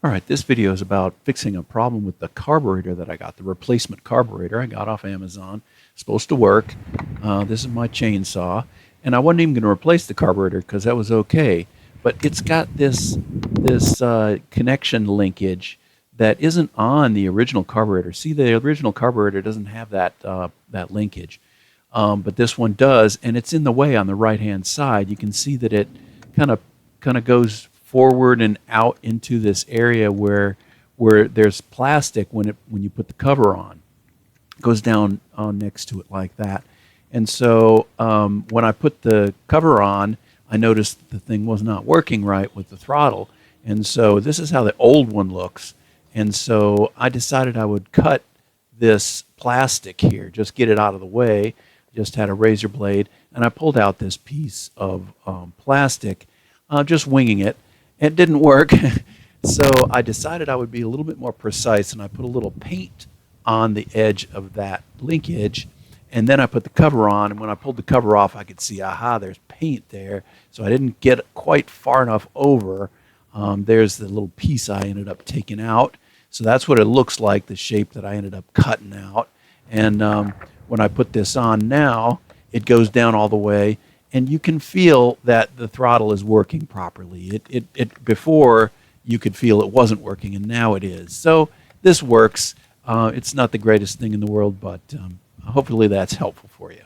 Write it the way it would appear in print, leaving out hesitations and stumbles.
All right, this video is about fixing a problem with the carburetor that I got, the replacement carburetor I got off Amazon. It's supposed to work. This is my chainsaw, and I wasn't even going to replace the carburetor because that was okay. But it's got this connection linkage that isn't on the original carburetor. See, the original carburetor doesn't have that linkage, but this one does, and it's in the way on the right-hand side. You can see that it kind of goes forward and out into this area where there's plastic when you put the cover on. It goes down next to it like that. And so when I put the cover on, I noticed the thing was not working right with the throttle. And so this is how the old one looks. And so I decided I would cut this plastic here, just get it out of the way. Just had a razor blade, and I pulled out this piece of plastic, just winging it. It didn't work, so I decided I would be a little bit more precise, and I put a little paint on the edge of that linkage, and then I put the cover on, and when I pulled the cover off, I could see, aha, there's paint there, so I didn't get quite far enough over. There's the little piece I ended up taking out, so that's what it looks like, the shape that I ended up cutting out. And when I put this on now, it goes down all the way, and you can feel that the throttle is working properly. It before you could feel it wasn't working, and now it is. So this works. It's not the greatest thing in the world, but hopefully that's helpful for you.